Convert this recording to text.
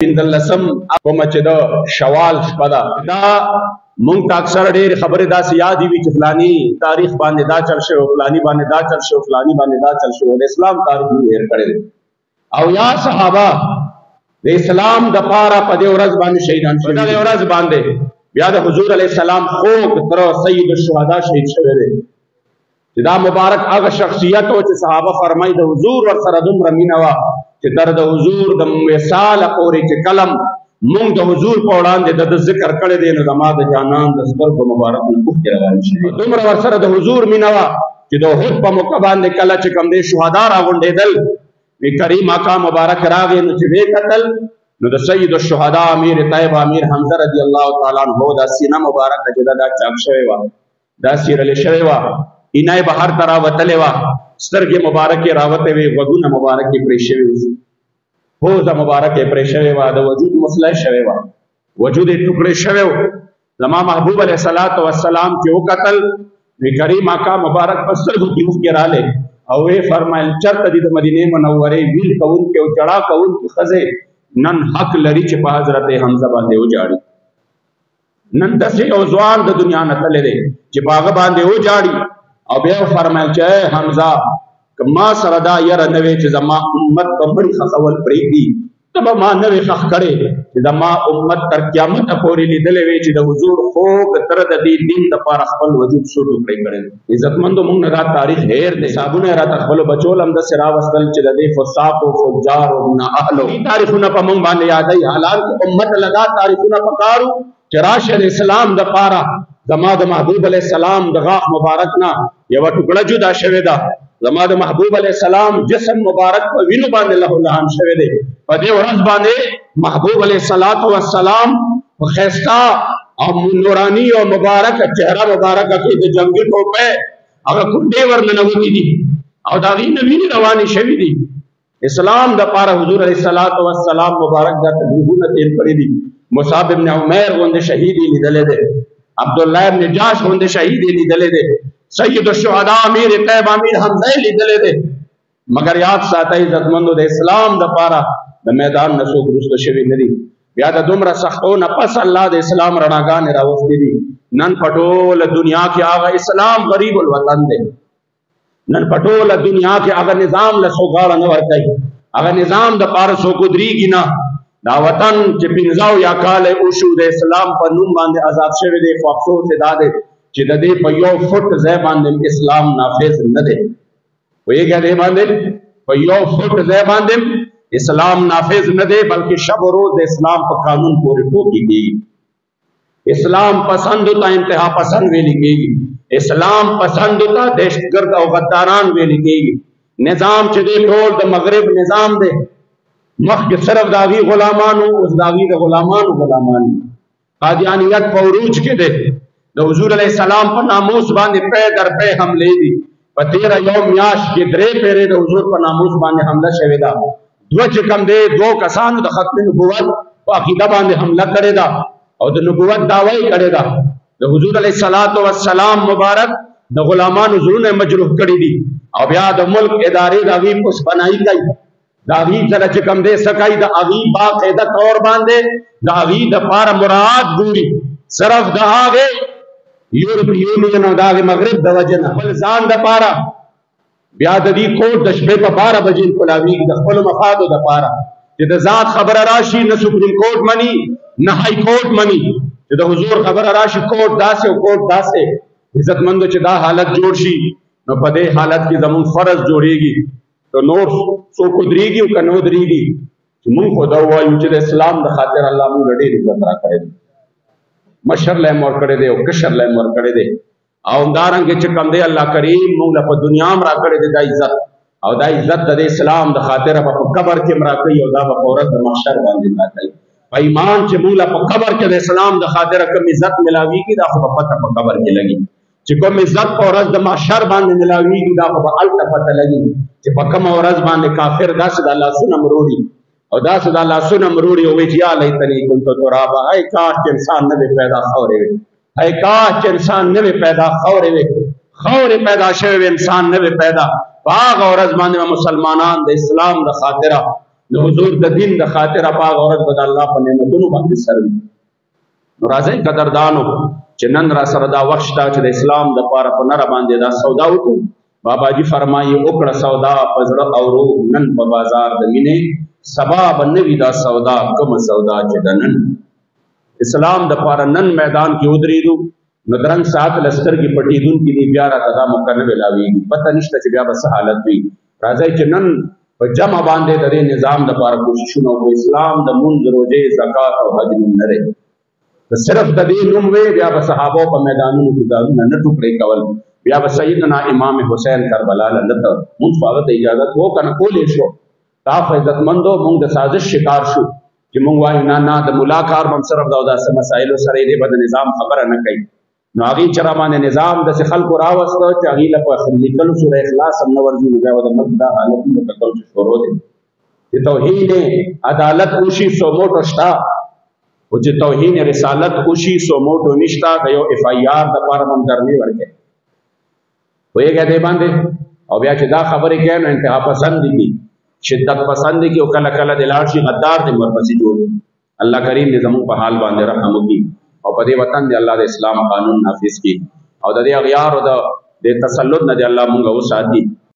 پنځلسم کومه چې د شوال شپه ده دا مونږ ته اکثر ډېرې خبرې داسې یادې وي چې فلاني تاریخ باندې دا چل شوی فلاني باندې دا چل شوی فلاني باندې دا چل شوی د اسلام تاریخ موږ هېر کړی دی او یا صحابه د اسلام دپاره په دې ورځ باندې شهیدان شوي په دغې ورځ باندې بیا د حضور علیه السلام خوږ تره سید الشهدا شهید شوی دی چې دا مبارک هغه شخصیت و چې صحابه فرمایي د حضور ورسره دومره مینه وه چې تر د حضور د وصاله پورې چې کلم مونږ د حضور په وړاندې د ذکر کړی دی نو زما د جانان د سترګو مبارک نه اوښکې روانې شوې دومره ورسره د حضور مینه وه چې د احد په موقع باندې کله چې کوم دی شهدا راغونډېدل وی کریم آقا مبارک راغی نو چې ویې کتل نو د سید الشهدا امیر طیب امیر حمزه رضی الله تعالی عنه دا سینه مبارکه چې دا چاک شوې وه دا سیرلې شوې وه اینه یې بهر ته راوتلې وه سترګې مبارکې راوتې وې غوږونه مبارکې پرې شوي وو پوزه مبارکې پرې شوې وه د وجود مسله شوې وه وجود یې ټوکړې شوی و زما محبوب علیه الصلاة والسلام چې وکتل وی کریم آقا مبارک په سترګو کې اوښکې رالې او ویې فرمایل چېرته دي د مدینې منورې ویل کوونکې او ژړا کوونکې ښځې نن حق لري چې په حضرت حمزه باندې وجاړي نن داسې یو ځوان د دنیا نه تللی دی چې په هغه باندې وجاړي او بیا فرمایل چې اے حمزه که ما سره دا یره نه وی چې زما امت به مړي ښخول پرېږدي ته به ما نه وې ښخ کړې چې زما امت تر قیامته پورې لیدلی وی چې د حضور خوږ تره د دې دین دپاره خپل وجود څو ټوکړې کړی دی عزتمندو موږ نه دا تاریخ هېر دی حسابونه یې راته خپلو بچو له همداسې راوستل چې د دې فساقو فجارو نااهلو دې تاریخونه په موږ باندې یادوي حالانکې امت له دا تاریخونه پکار وو چې راشه د اسلام دپاره زما د محبوب علیه السلام د غاښ مبارک نه یوه ټوکړه جدا شوې ده زما د محبوب علیه السلام جسم مبارک په وینو باندې له لهان شوی دی په دې ورځ باندې محبوب علیه الصلاة والسلام په ښایسته او نوراني او مبارکه چهره مبارکه کې د جنګي ټوپۍ هغه کونډې ورننوتې دي او د هغې نه وینې روانې شوي دي اسلام دپاره حضور علیه الصلاة والسلام مبارک دا تکلیفونه تېر کړي دي مصعب ابن عمیر غوندې شهید یې لیدلی دی عبدالله ابن جاش غوندې شهید یې لیدلی دی سید الشهدا امیر طیب امیر حمزه یې لیدلی دی مگر یاد ساتئ عزتمندو د اسلام دپاره د میدان نه څوک وروسته شوي نه دي بیا د دومره سختو نه پس الله د اسلام رڼاګانې راوستې دي نن په ټوله دنیا کې هغه اسلام غریب الوطن دی نن په ټوله دنیا کې هغه نظام له څوک غاړه نه ورکوي هغه نظام دپاره څوک ودرېږي نه دا وطن چې 15 یا کاله وشو د اسلام په نوم باندې آزاد شوی دی خو افسوس یې دا دی چې د دې په 1 فټ ځای باندې اسلام نافذ نه دی پوهېږئ دې باندې په 1 فټ ځای باندې اسلام نافذ نه دی بلکې شب و روز د اسلام په قانون پورې ټوکې کېږي اسلام پسند ته انتها پسند ویلې کېږي اسلام پسند ته دهشتګرد او غداران ویلې کېږي نظام چې دی ټول د مغرب نظام دی مخکې صرف د هغې غلامانو اوس د هغې د غلامانو غلامان قادیانیت په عروج کې دی د حضور علیه السلام په ناموس باندې پی در پی حملې دي په 13 یو میاشت کې 3 پیرې د حضور په ناموس باندې حمله شوې ده دوه چې کوم دی 2 کسانو د ختم نبوت په عقیده باندې حمله کړې ده او د نبوت دعوه یې کړې ده د حضور علیه الصلاة والسلام مبارک د غلامانو زړونه مجروح کړي دي او بیا د ملک ادارې د هغې پسپناهي کوي د هغې سره چې کوم دی څه کوي د هغې باقاعده طور باندې د هغې دپاره مراعات ګوري صرف د هغې یورپ یونین او د هغې مغرب د وجې نه خپل ځان دپاره بیا د دې کوټ د شپې په 12 بجې انقلابېږي د خپلو مفادو دپاره چې د ذات خبره راشي نه سپریم کورټ مني نه های کورټ مني چې د حضور خبره راشي کوټ داسې او کوټ داسې عزتمندو چې دا حالت جوړ شي نو په دې حالت کې زموږ فرض جوړېږي تو نور څوک ودرېږي او که نه ودرېږي چې موږ خو دا ووایو چې د اسلام د خاطر الله موږ له ډېر عزت راکړی دی مشر له یې ورکړی دی او کشر له یې ورکړی دی او همدارنګې چې کوم دی الله کریم موږ له په دنیا هم راکړی دی دا عزت او دا عزت د اسلام د خاطره به په قبر کې هم راکوي او دا به په ورځ د محشر باندې راکوي په ایمان چې موږ له په قبر کې د اسلام د خاطره کوم عزت ملاویږي دا خو به پته په قبر کې لګي چې کوم عزت په ورځ د محشر باندې ملاویږي دا خو به هلته پته لګي چې په کومه ورځ باندې کافر داسې د لاسونه مروړي او داسې د لاسونه مروړي او وایي چې یا لیتنی کنت ترابا ای کاش چې انسان نه وي پیدا خاورې وي ای کاش چې انسان نه وي پیدا خاورې وي خاورې پیدا شوی وي انسان نه وي پیدا په هغه ورځ باندې مسلمانان د اسلام د خاطره د حضور د دین د خاطر پاک عورت بد الله په نعمتونو باندې سر نو راځي قدردانو چې نن را سره دا وخت شته چې د اسلام د پاره په نره باندې دا سودا وکړو. بابا جی فرمایي وکړه سودا په زړه او روح نن په بازار د مینې سبا به نوي دا سودا کومه سودا چې د نن اسلام د پاره نن میدان کې ودرېدو نو درنګ سات لسترګې پټېدونکي دي بیا راته دا موقع نه ملاوېږي پته نشته چې بیا به څه حالت وي. راځئ چې نن په جمع باندې د دې نظام دپاره کوششونه وکړو. اسلام د مونځ روژې زکات او حج نوم نه دی صرف د دې نوم وی بیا به صحابو په میدانونو کې ځانونه نه ټوکړې کول بیا به سیدنا امام حسین کربلا له نته مونږ په هغه ته اجازت وکنه کولی شو تاسو عزتمندو مونږ د سازش شکار شو چې مونږ وایو نه د ملا کار هم صرف دا داسې مسایلو سره یې به د نظام خبره نه کوي نو هغې چې راباندې نظام داسې خلکو راوسته چې هغې له په لیکلو سوره اخلاص هم نه ورځي نو بیا به د ملک دا حالتونه کتل چې شروع دی چې توهین عدالت وشي سو موټو شته او چې توهین رسالت وشي سو موټو نشته د یو اف آی آر دپاره هم درنې ورکوي پوهېږئ دې باندې او بیا چې دا خبرې کوي نو انتها پسند دي شدت پسند دي او کله کله د لاړ شي غدار دې ورپسې جوړ الله کریم دې زموږ په حال باندې رحم وکړي او په دې وطن دې الله د اسلام قانون نافذ کړي او د دې اغیار او د تسلط نه دې الله مونږ وساتي